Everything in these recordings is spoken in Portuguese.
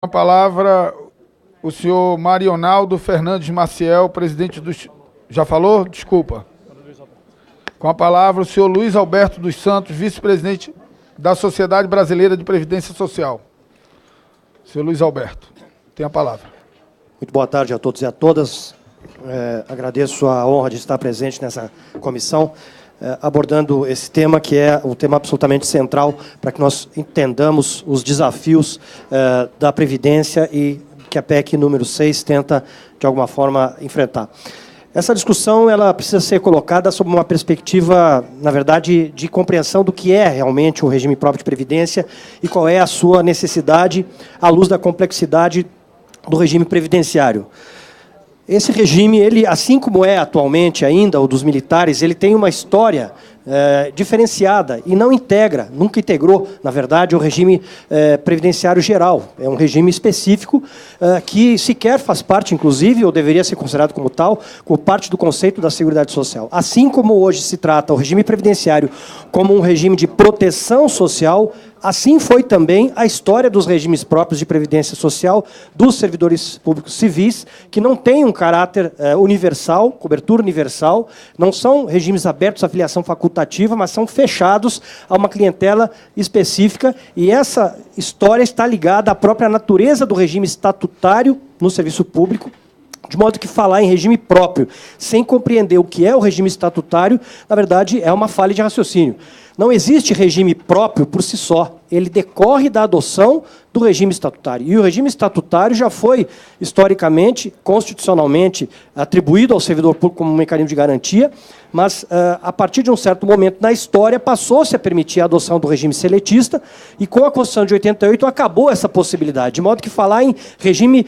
A palavra o senhor Marionaldo Fernandes Maciel, presidente do... Já falou? Desculpa. Com a palavra o senhor Luiz Alberto dos Santos, vice-presidente da Sociedade Brasileira de Previdência Social. Senhor Luiz Alberto, tem a palavra. Muito boa tarde a todos e a todas. Agradeço a honra de estar presente nessa comissão, abordando esse tema, que é um tema absolutamente central para que nós entendamos os desafios da Previdência e que a PEC número 6 tenta, de alguma forma, enfrentar. Essa discussão ela precisa ser colocada sob uma perspectiva, na verdade, de compreensão do que é realmente um regime próprio de previdência e qual é a sua necessidade à luz da complexidade do regime previdenciário. Esse regime, ele, assim como é atualmente ainda o dos militares, ele tem uma história diferenciada e não integra, nunca integrou, na verdade, o regime previdenciário geral. É um regime específico que sequer faz parte, inclusive, ou deveria ser considerado como tal, como parte do conceito da Seguridade Social. Assim como hoje se trata o regime previdenciário como um regime de proteção social, assim foi também a história dos regimes próprios de previdência social dos servidores públicos civis, que não têm um caráter universal, cobertura universal, não são regimes abertos à filiação facultativa, mas são fechados a uma clientela específica, e essa história está ligada à própria natureza do regime estatutário no serviço público, de modo que falar em regime próprio, sem compreender o que é o regime estatutário, na verdade, é uma falha de raciocínio. Não existe regime próprio por si só. Ele decorre da adoção do regime estatutário. E o regime estatutário já foi, historicamente, constitucionalmente, atribuído ao servidor público como um mecanismo de garantia, mas, a partir de um certo momento na história, passou-se a permitir a adoção do regime seletista, e com a Constituição de 88 acabou essa possibilidade. De modo que falar em regime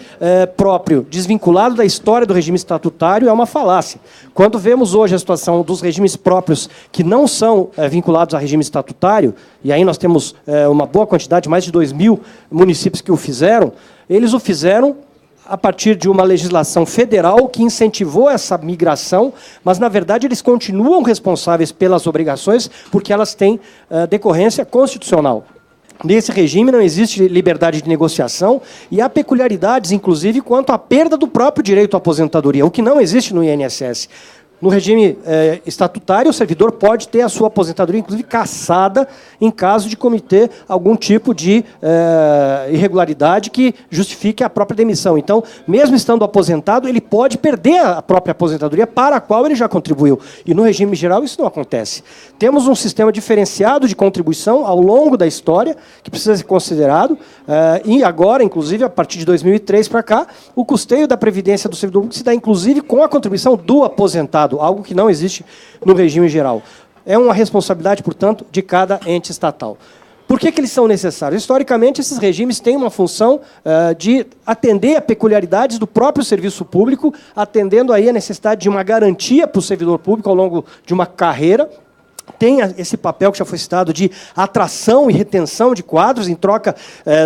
próprio, desvinculado da história do regime estatutário, é uma falácia. Quando vemos hoje a situação dos regimes próprios que não são vinculados a regime estatutário, e aí nós temos uma boa quantidade, mais de 2.000 municípios que o fizeram, eles o fizeram a partir de uma legislação federal que incentivou essa migração, mas, na verdade, eles continuam responsáveis pelas obrigações porque elas têm decorrência constitucional. Nesse regime não existe liberdade de negociação e há peculiaridades, inclusive, quanto à perda do próprio direito à aposentadoria, o que não existe no INSS. No regime estatutário, o servidor pode ter a sua aposentadoria, inclusive, cassada em caso de cometer algum tipo de irregularidade que justifique a própria demissão. Então, mesmo estando aposentado, ele pode perder a própria aposentadoria para a qual ele já contribuiu. E no regime geral isso não acontece. Temos um sistema diferenciado de contribuição ao longo da história, que precisa ser considerado, e agora, inclusive, a partir de 2003 para cá, o custeio da previdência do servidor público se dá, inclusive, com a contribuição do aposentado, algo que não existe no regime geral. É uma responsabilidade, portanto, de cada ente estatal. Por que eles são necessários? Historicamente, esses regimes têm uma função de atender a peculiaridades do próprio serviço público, atendendo aí a necessidade de uma garantia para o servidor público ao longo de uma carreira. Tem esse papel que já foi citado de atração e retenção de quadros em troca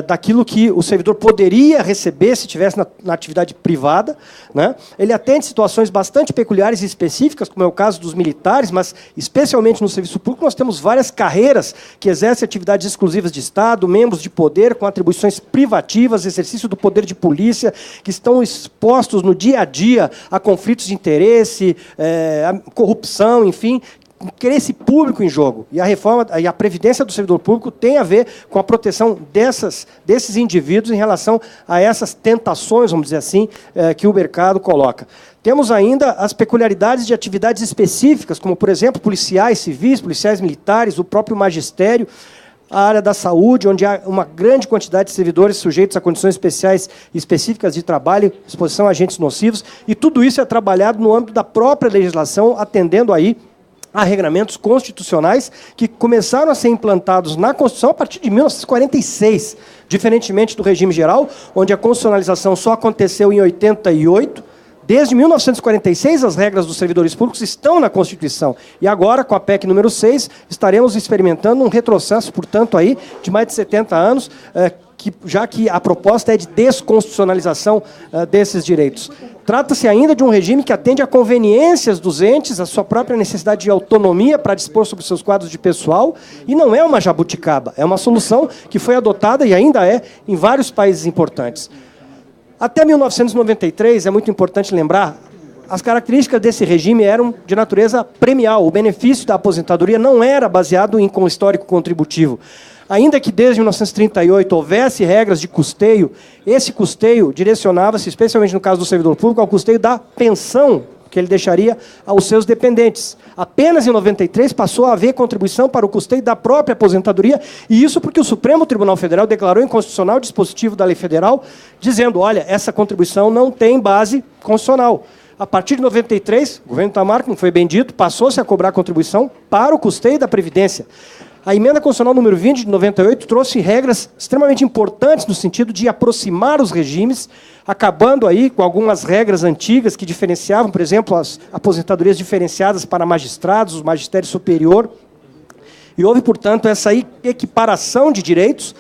daquilo que o servidor poderia receber se estivesse na atividade privada, né? Ele atende situações bastante peculiares e específicas, como é o caso dos militares, mas especialmente no serviço público nós temos várias carreiras que exercem atividades exclusivas de Estado, membros de poder com atribuições privativas, exercício do poder de polícia, que estão expostos no dia a dia a conflitos de interesse, a corrupção, enfim, interesse público em jogo. E a reforma e a previdência do servidor público tem a ver com a proteção desses indivíduos em relação a essas tentações, vamos dizer assim, que o mercado coloca. Temos ainda as peculiaridades de atividades específicas, como, por exemplo, policiais civis, policiais militares, o próprio magistério, a área da saúde, onde há uma grande quantidade de servidores sujeitos a condições especiais e específicas de trabalho, exposição a agentes nocivos, e tudo isso é trabalhado no âmbito da própria legislação, atendendo aí a regramentos constitucionais que começaram a ser implantados na Constituição a partir de 1946, diferentemente do regime geral, onde a constitucionalização só aconteceu em 88. Desde 1946, as regras dos servidores públicos estão na Constituição. E agora, com a PEC número 6, estaremos experimentando um retrocesso, portanto, aí, de mais de 70 anos, já que a proposta é de desconstitucionalização desses direitos. Trata-se ainda de um regime que atende a conveniências dos entes, a sua própria necessidade de autonomia para dispor sobre seus quadros de pessoal, e não é uma jabuticaba, é uma solução que foi adotada e ainda é em vários países importantes. Até 1993, é muito importante lembrar, as características desse regime eram de natureza premial. O benefício da aposentadoria não era baseado em histórico contributivo. Ainda que desde 1938 houvesse regras de custeio, esse custeio direcionava-se, especialmente no caso do servidor público, ao custeio da pensão que ele deixaria aos seus dependentes. Apenas em 93 passou a haver contribuição para o custeio da própria aposentadoria, e isso porque o Supremo Tribunal Federal declarou inconstitucional o dispositivo da lei federal, dizendo, olha, essa contribuição não tem base constitucional. A partir de 93, o governo Itamar, como foi bem dito, passou-se a cobrar contribuição para o custeio da Previdência. A emenda constitucional número 20 de 98 trouxe regras extremamente importantes no sentido de aproximar os regimes, acabando aí com algumas regras antigas que diferenciavam, por exemplo, as aposentadorias diferenciadas para magistrados, o magistério superior. E houve, portanto, essa equiparação de direitos,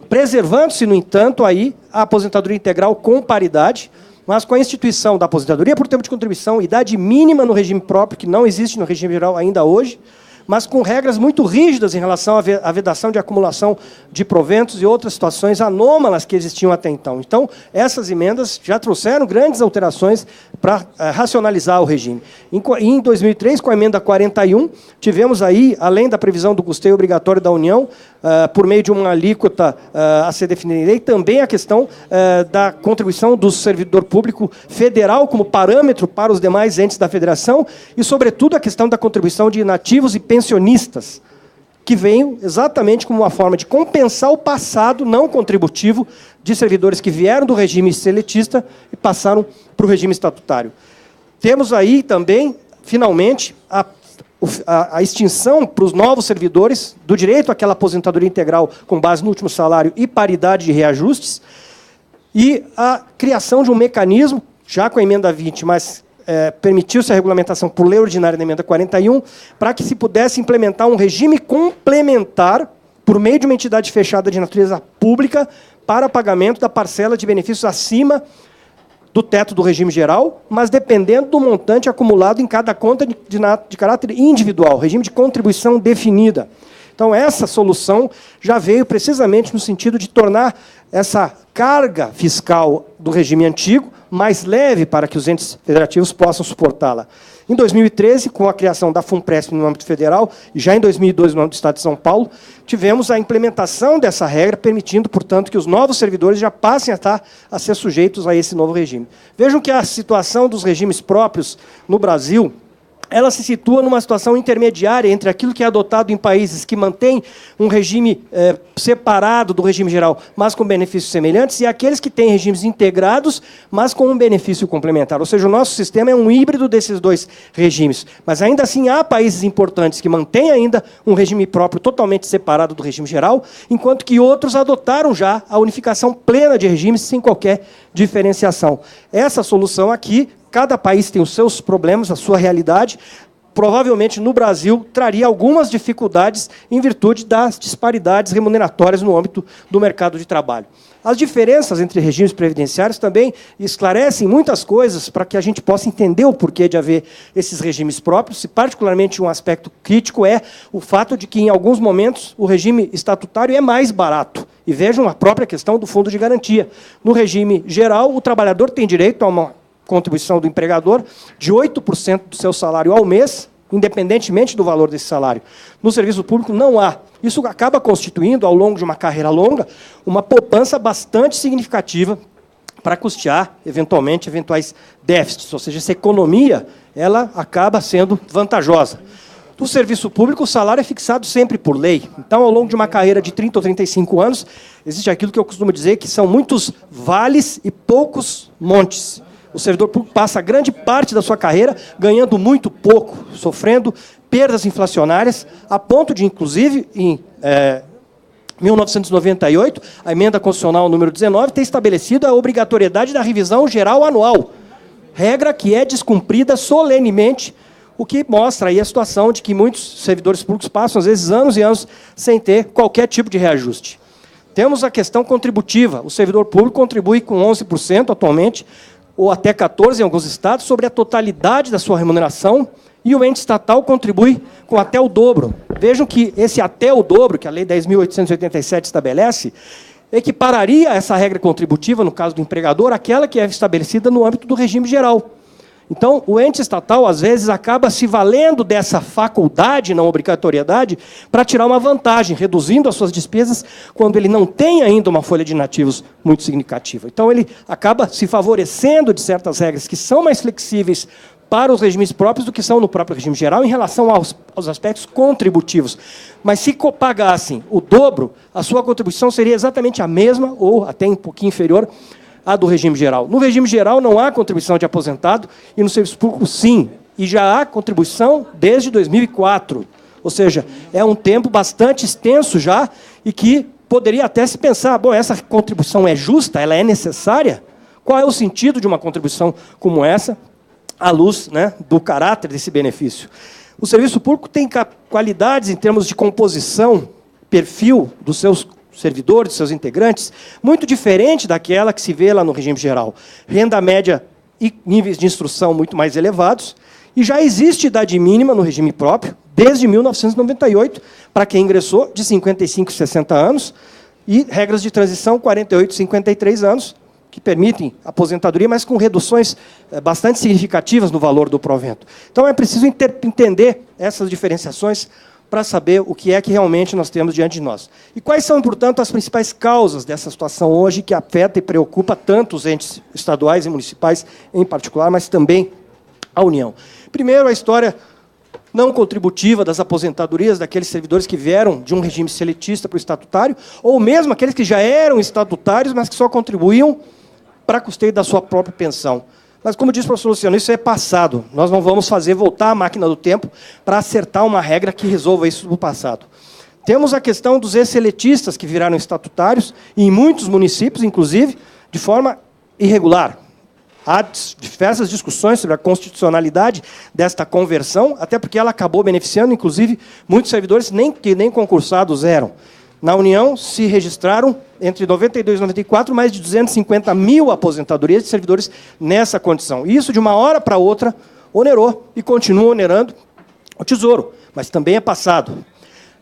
preservando-se, no entanto, aí a aposentadoria integral com paridade, mas com a instituição da aposentadoria por tempo de contribuição, idade mínima no regime próprio, que não existe no regime geral ainda hoje, mas com regras muito rígidas em relação à vedação de acumulação de proventos e outras situações anômalas que existiam até então. Então, essas emendas já trouxeram grandes alterações para racionalizar o regime. Em 2003, com a emenda 41, tivemos aí, além da previsão do custeio obrigatório da União, por meio de uma alíquota a ser definida em lei, também a questão da contribuição do servidor público federal como parâmetro para os demais entes da federação e, sobretudo, a questão da contribuição de inativos e pensionistas, que veio exatamente como uma forma de compensar o passado não contributivo de servidores que vieram do regime seletista e passaram para o regime estatutário. Temos aí também, finalmente, a extinção para os novos servidores do direito àquela aposentadoria integral com base no último salário e paridade de reajustes, e a criação de um mecanismo, já com a emenda 20, mas permitiu-se a regulamentação por lei ordinária da emenda 41, para que se pudesse implementar um regime complementar por meio de uma entidade fechada de natureza pública para pagamento da parcela de benefícios acima do teto do regime geral, mas dependendo do montante acumulado em cada conta de caráter individual, regime de contribuição definida. Então, essa solução já veio precisamente no sentido de tornar essa carga fiscal do regime antigo mais leve para que os entes federativos possam suportá-la. Em 2013, com a criação da FUNPRESP no âmbito federal, e já em 2002 no âmbito do Estado de São Paulo, tivemos a implementação dessa regra, permitindo, portanto, que os novos servidores já passem a ser sujeitos a esse novo regime. Vejam que a situação dos regimes próprios no Brasil, ela se situa numa situação intermediária entre aquilo que é adotado em países que mantêm um regime separado do regime geral, mas com benefícios semelhantes, e aqueles que têm regimes integrados, mas com um benefício complementar. Ou seja, o nosso sistema é um híbrido desses dois regimes. Mas, ainda assim, há países importantes que mantêm ainda um regime próprio totalmente separado do regime geral, enquanto que outros adotaram já a unificação plena de regimes sem qualquer diferenciação. Essa solução aqui, cada país tem os seus problemas, a sua realidade. Provavelmente, no Brasil, traria algumas dificuldades em virtude das disparidades remuneratórias no âmbito do mercado de trabalho. As diferenças entre regimes previdenciários também esclarecem muitas coisas para que a gente possa entender o porquê de haver esses regimes próprios, e particularmente um aspecto crítico é o fato de que, em alguns momentos, o regime estatutário é mais barato. E vejam a própria questão do fundo de garantia. No regime geral, o trabalhador tem direito a uma contribuição do empregador de 8% do seu salário ao mês, independentemente do valor desse salário. No serviço público não há. Isso acaba constituindo, ao longo de uma carreira longa, uma poupança bastante significativa para custear, eventualmente, eventuais déficits. Ou seja, essa economia ela acaba sendo vantajosa. No serviço público, o salário é fixado sempre por lei. Então, ao longo de uma carreira de 30 ou 35 anos, existe aquilo que eu costumo dizer que são muitos vales e poucos montes. O servidor público passa grande parte da sua carreira ganhando muito pouco, sofrendo perdas inflacionárias, a ponto de, inclusive, em 1998, a emenda constitucional número 19 ter estabelecido a obrigatoriedade da revisão geral anual, regra que é descumprida solenemente, o que mostra aí a situação de que muitos servidores públicos passam, às vezes, anos e anos sem ter qualquer tipo de reajuste. Temos a questão contributiva. O servidor público contribui com 11% atualmente, ou até 14% em alguns estados, sobre a totalidade da sua remuneração, e o ente estatal contribui com até o dobro. Vejam que esse até o dobro, que a Lei 10.887 estabelece, equipararia essa regra contributiva, no caso do empregador, àquela que é estabelecida no âmbito do regime geral. Então, o ente estatal, às vezes, acaba se valendo dessa faculdade, não obrigatoriedade, para tirar uma vantagem, reduzindo as suas despesas, quando ele não tem ainda uma folha de inativos muito significativa. Então, ele acaba se favorecendo de certas regras que são mais flexíveis para os regimes próprios do que são no próprio regime geral em relação aos aspectos contributivos. Mas se pagassem o dobro, a sua contribuição seria exatamente a mesma, ou até um pouquinho inferior, à do regime geral. No regime geral não há contribuição de aposentado, e no serviço público sim, e já há contribuição desde 2004. Ou seja, é um tempo bastante extenso já, e que poderia até se pensar, bom, essa contribuição é justa, ela é necessária? Qual é o sentido de uma contribuição como essa, à luz, né, do caráter desse benefício? O serviço público tem qualidades em termos de composição, perfil dos seus servidores, dos seus integrantes, muito diferente daquela que se vê lá no regime geral. Renda média e níveis de instrução muito mais elevados, e já existe idade mínima no regime próprio, desde 1998, para quem ingressou, de 55 e 60 anos, e regras de transição, 48 e 53 anos, que permitem aposentadoria, mas com reduções bastante significativas no valor do provento. Então, é preciso entender essas diferenciações para saber o que é que realmente nós temos diante de nós. E quais são, portanto, as principais causas dessa situação hoje que afeta e preocupa tanto os entes estaduais e municipais em particular, mas também a União? Primeiro, a história não contributiva das aposentadorias daqueles servidores que vieram de um regime seletista para o estatutário, ou mesmo aqueles que já eram estatutários, mas que só contribuíam para custeio da sua própria pensão. Mas, como disse o professor Luciano, isso é passado. Nós não vamos fazer voltar a máquina do tempo para acertar uma regra que resolva isso do passado. Temos a questão dos ex-seletistas que viraram estatutários, e em muitos municípios, inclusive, de forma irregular. Há diversas discussões sobre a constitucionalidade desta conversão, até porque ela acabou beneficiando, inclusive, muitos servidores que nem concursados eram. Na União, se registraram, entre 92 e 94, mais de 250 mil aposentadorias de servidores nessa condição. E isso, de uma hora para outra, onerou e continua onerando o Tesouro, mas também é passado.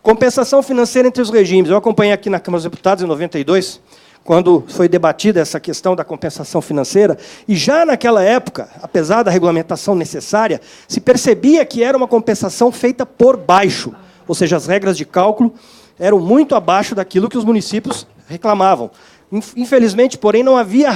Compensação financeira entre os regimes. Eu acompanhei aqui na Câmara dos Deputados, em 92, quando foi debatida essa questão da compensação financeira, e já naquela época, apesar da regulamentação necessária, se percebia que era uma compensação feita por baixo, ou seja, as regras de cálculo eram muito abaixo daquilo que os municípios reclamavam. Infelizmente, porém, não havia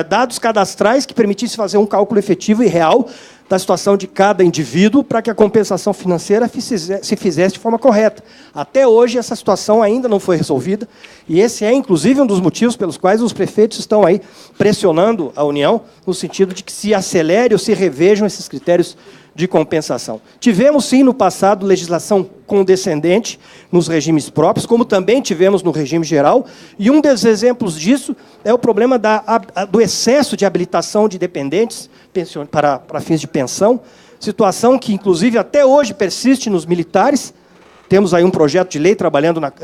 dados cadastrais que permitissem fazer um cálculo efetivo e real da situação de cada indivíduo para que a compensação financeira se fizesse de forma correta. Até hoje, essa situação ainda não foi resolvida, e esse é, inclusive, um dos motivos pelos quais os prefeitos estão aí pressionando a União, no sentido de que se acelere ou se revejam esses critérios de compensação. Tivemos, sim, no passado, legislação condescendente nos regimes próprios, como também tivemos no regime geral, e um dos exemplos disso é o problema do excesso de habilitação de dependentes para fins de pensão, situação que, inclusive, até hoje persiste nos militares. Temos aí um projeto de lei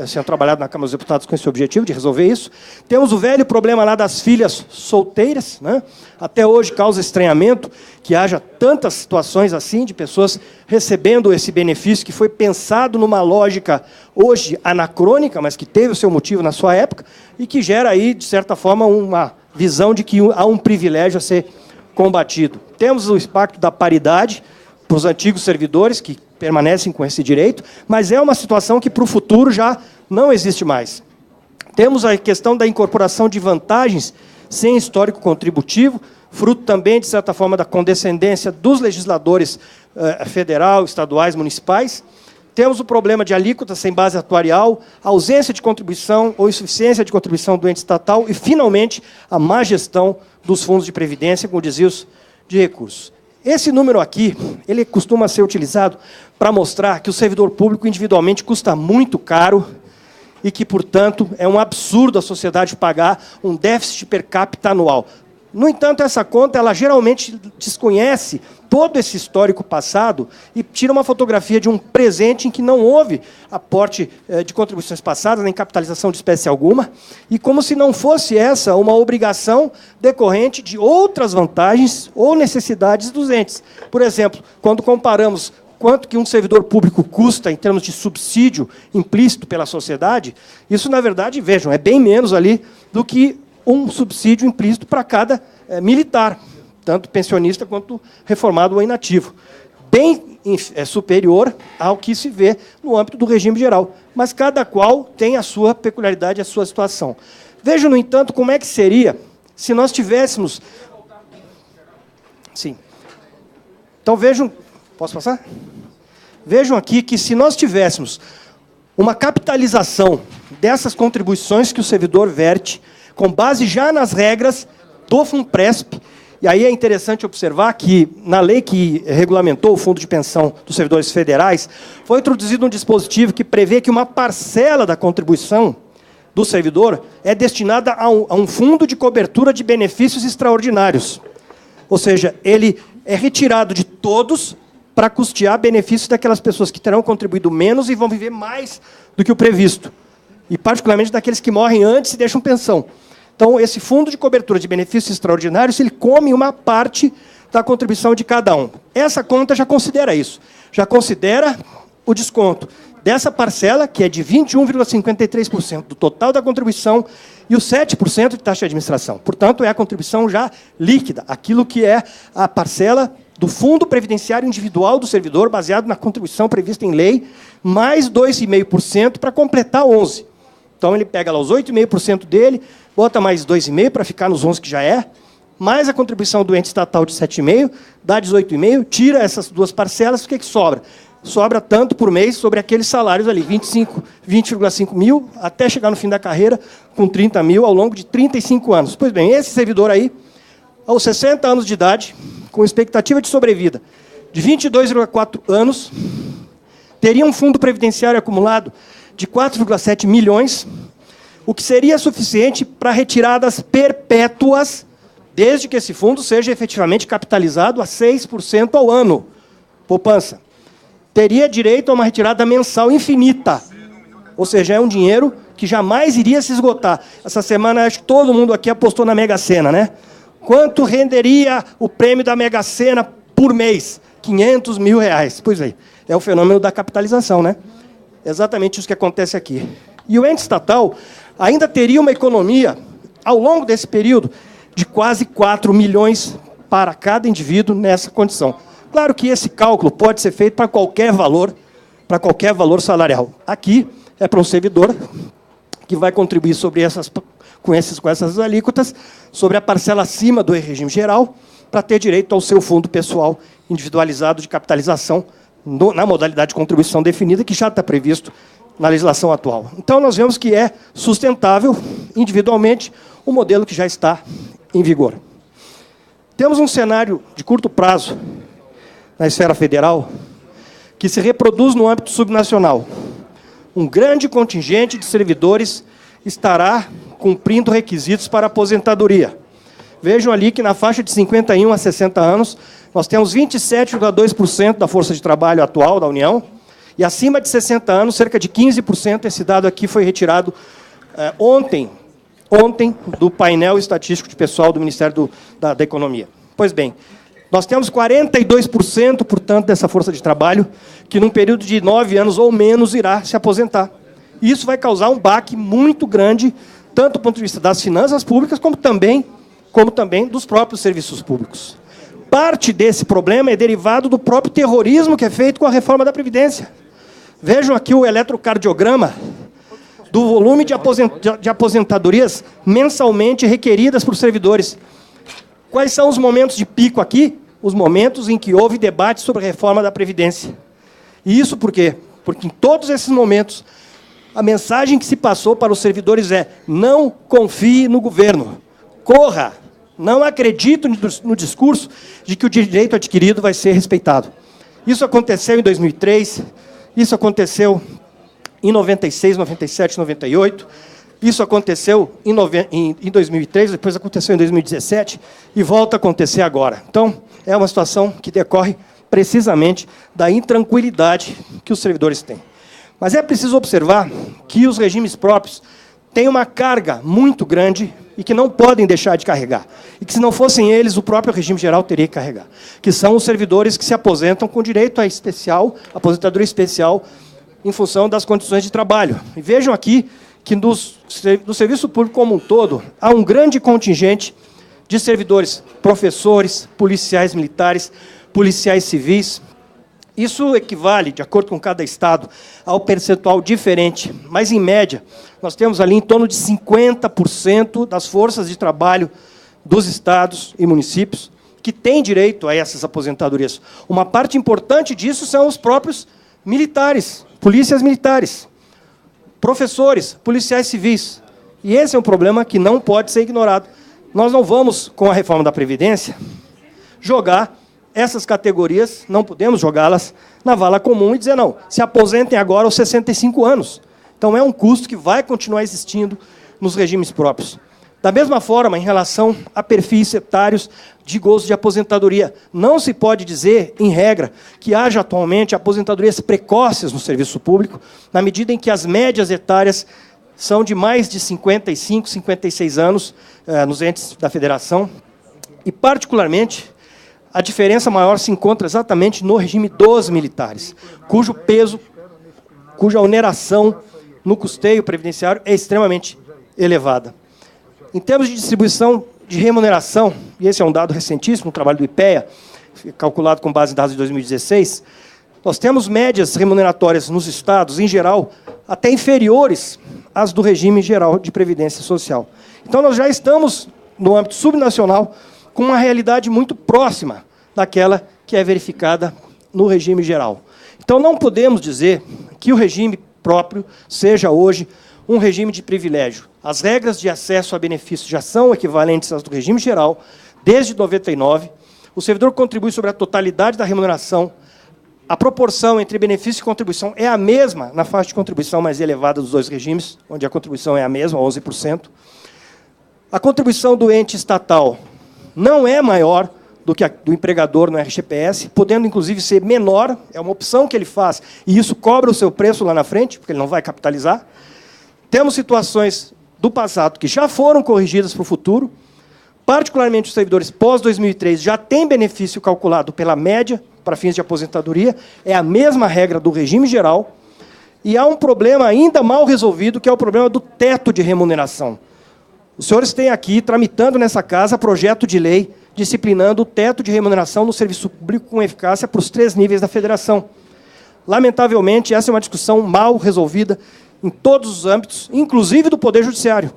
sendo trabalhado na Câmara dos Deputados com esse objetivo de resolver isso. Temos o velho problema lá das filhas solteiras, né? Até hoje causa estranhamento que haja tantas situações assim, de pessoas recebendo esse benefício que foi pensado numa lógica hoje anacrônica, mas que teve o seu motivo na sua época, e que gera aí, de certa forma, uma visão de que há um privilégio a ser combatido. Temos o impacto da paridade para os antigos servidores, que permanecem com esse direito, mas é uma situação que, para o futuro, já não existe mais. Temos a questão da incorporação de vantagens sem histórico contributivo, fruto também, de certa forma, da condescendência dos legisladores federal, estaduais, municipais. Temos o problema de alíquota sem base atuarial, ausência de contribuição ou insuficiência de contribuição do ente estatal e, finalmente, a má gestão dos fundos de previdência com desvios de recursos. Esse número aqui, ele costuma ser utilizado para mostrar que o servidor público individualmente custa muito caro e que, portanto, é um absurdo a sociedade pagar um déficit per capita anual. No entanto, essa conta ela geralmente desconhece todo esse histórico passado e tira uma fotografia de um presente em que não houve aporte de contribuições passadas, nem capitalização de espécie alguma, e como se não fosse essa uma obrigação decorrente de outras vantagens ou necessidades dos entes. Por exemplo, quando comparamos quanto que um servidor público custa em termos de subsídio implícito pela sociedade, isso, na verdade, vejam, é bem menos ali do que um subsídio implícito para cada militar, tanto pensionista quanto reformado ou inativo. Bem superior ao que se vê no âmbito do regime geral. Mas cada qual tem a sua peculiaridade, a sua situação. Vejam, no entanto, como é que seria se nós tivéssemos... Sim. Então, vejam... Posso passar? Vejam aqui que se nós tivéssemos uma capitalização dessas contribuições que o servidor verte, com base já nas regras do Funpresp, e aí é interessante observar que, na lei que regulamentou o Fundo de Pensão dos Servidores Federais, foi introduzido um dispositivo que prevê que uma parcela da contribuição do servidor é destinada a um fundo de cobertura de benefícios extraordinários. Ou seja, ele é retirado de todos para custear benefícios daquelas pessoas que terão contribuído menos e vão viver mais do que o previsto. E, particularmente, daqueles que morrem antes e deixam pensão. Então, esse fundo de cobertura de benefícios extraordinários, ele come uma parte da contribuição de cada um. Essa conta já considera isso. Já considera o desconto dessa parcela, que é de 21,53% do total da contribuição, e os 7% de taxa de administração. Portanto, é a contribuição já líquida, aquilo que é a parcela do Fundo Previdenciário Individual do servidor, baseado na contribuição prevista em lei, mais 2,5% para completar 11%. Então, ele pega lá os 8,5% dele, bota mais 2,5% para ficar nos 11% que já é, mais a contribuição do ente estatal de 7,5%, dá 18,5%, tira essas duas parcelas, o que sobra? Sobra tanto por mês sobre aqueles salários ali, 20,5 mil, até chegar no fim da carreira com 30 mil ao longo de 35 anos. Pois bem, esse servidor aí, aos 60 anos de idade, com expectativa de sobrevida de 22,4 anos, teria um fundo previdenciário acumulado de 4,7 milhões, o que seria suficiente para retiradas perpétuas, desde que esse fundo seja efetivamente capitalizado a 6% ao ano. Poupança. Teria direito a uma retirada mensal infinita. Ou seja, é um dinheiro que jamais iria se esgotar. Essa semana, acho que todo mundo aqui apostou na Mega Sena, né? Quanto renderia o prêmio da Mega Sena por mês? 500 mil reais. Pois é, é o fenômeno da capitalização, né? Exatamente isso que acontece aqui. E o ente estatal ainda teria uma economia, ao longo desse período, de quase 4 milhões para cada indivíduo nessa condição. Claro que esse cálculo pode ser feito para qualquer valor salarial. Aqui é para um servidor que vai contribuir sobre com essas alíquotas, sobre a parcela acima do regime geral, para ter direito ao seu fundo pessoal individualizado de capitalização na modalidade de contribuição definida, que já está previsto na legislação atual. Então, nós vemos que é sustentável, individualmente, o modelo que já está em vigor. Temos um cenário de curto prazo, na esfera federal, que se reproduz no âmbito subnacional. Um grande contingente de servidores estará cumprindo requisitos para aposentadoria. Vejam ali que na faixa de 51 a 60 anos, nós temos 27,2% da força de trabalho atual da União, e acima de 60 anos, cerca de 15%. Esse dado aqui foi retirado ontem do painel estatístico de pessoal do Ministério da Economia. Pois bem, nós temos 42%, portanto, dessa força de trabalho, que num período de 9 anos ou menos irá se aposentar. E isso vai causar um baque muito grande, tanto do ponto de vista das finanças públicas, como também dos próprios serviços públicos. Parte desse problema é derivado do próprio terrorismo que é feito com a reforma da Previdência. Vejam aqui o eletrocardiograma do volume de aposentadorias mensalmente requeridas por servidores. Quais são os momentos de pico aqui? Os momentos em que houve debate sobre a reforma da Previdência. E isso por quê? Porque em todos esses momentos, a mensagem que se passou para os servidores é: não confie no governo, corra, não acredite no discurso de que o direito adquirido vai ser respeitado. Isso aconteceu em 2003, isso aconteceu em 96, 97, 98, Isso aconteceu em 2003, depois aconteceu em 2017 e volta a acontecer agora. Então, é uma situação que decorre precisamente da intranquilidade que os servidores têm. Mas é preciso observar que os regimes próprios têm uma carga muito grande e que não podem deixar de carregar. E que, se não fossem eles, o próprio regime geral teria que carregar. Que são os servidores que se aposentam com direito a aposentadoria especial, em função das condições de trabalho. E vejam aqui que do serviço público como um todo, há um grande contingente de servidores, professores, policiais militares, policiais civis. Isso equivale, de acordo com cada estado, a um percentual diferente, mas, em média, nós temos ali em torno de 50% das forças de trabalho dos estados e municípios que têm direito a essas aposentadorias. Uma parte importante disso são os próprios militares, polícias militares, professores, policiais civis. E esse é um problema que não pode ser ignorado. Nós não vamos, com a reforma da Previdência, jogar essas categorias, não podemos jogá-las na vala comum e dizer, não, se aposentem agora aos 65 anos. Então, é um custo que vai continuar existindo nos regimes próprios. Da mesma forma, em relação a perfis etários de gozo de aposentadoria, não se pode dizer, em regra, que haja atualmente aposentadorias precoces no serviço público, na medida em que as médias etárias são de mais de 55, 56 anos nos entes da federação, e, particularmente, a diferença maior se encontra exatamente no regime dos militares, cujo peso, cuja oneração no custeio previdenciário é extremamente elevada. Em termos de distribuição de remuneração, e esse é um dado recentíssimo, um trabalho do IPEA, calculado com base em dados de 2016, nós temos médias remuneratórias nos estados, em geral, até inferiores às do regime geral de previdência social. Então, nós já estamos, no âmbito subnacional, com uma realidade muito próxima daquela que é verificada no regime geral. Então, não podemos dizer que o regime próprio seja hoje um regime de privilégio. As regras de acesso a benefícios já são equivalentes às do regime geral, desde 99. O servidor contribui sobre a totalidade da remuneração. A proporção entre benefício e contribuição é a mesma na faixa de contribuição mais elevada dos dois regimes, onde a contribuição é a mesma, 11%. A contribuição do ente estatal não é maior do que a do empregador no RGPS, podendo, inclusive, ser menor, é uma opção que ele faz, e isso cobra o seu preço lá na frente, porque ele não vai capitalizar. Temos situações do passado que já foram corrigidas para o futuro, particularmente os servidores pós-2003 já têm benefício calculado pela média para fins de aposentadoria, é a mesma regra do regime geral, e há um problema ainda mal resolvido, que é o problema do teto de remuneração. Os senhores têm aqui, tramitando nessa casa, projeto de lei disciplinando o teto de remuneração no serviço público com eficácia para os 3 níveis da federação. Lamentavelmente, essa é uma discussão mal resolvida em todos os âmbitos, inclusive do Poder Judiciário.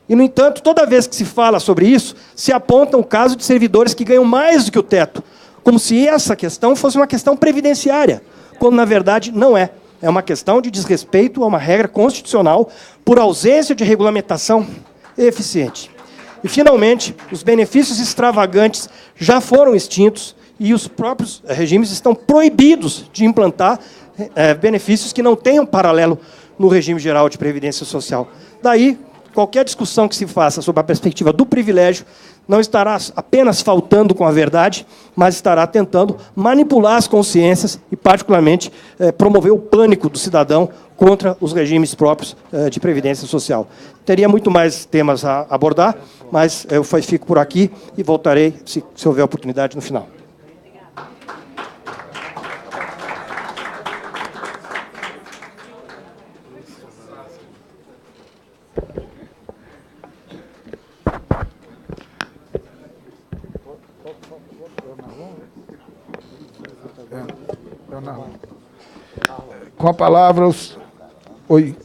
E, no entanto, toda vez que se fala sobre isso, se aponta um caso de servidores que ganham mais do que o teto, como se essa questão fosse uma questão previdenciária, quando, na verdade, não é. É uma questão de desrespeito a uma regra constitucional por ausência de regulamentação eficiente. E, finalmente, os benefícios extravagantes já foram extintos e os próprios regimes estão proibidos de implantar benefícios que não tenham paralelo no regime geral de previdência social. Daí, qualquer discussão que se faça sobre a perspectiva do privilégio não estará apenas faltando com a verdade, mas estará tentando manipular as consciências e, particularmente, promover o pânico do cidadão contra os regimes próprios de previdência social. Teria muito mais temas a abordar, mas eu fico por aqui e voltarei, se houver oportunidade, no final. Com a palavra, Oi.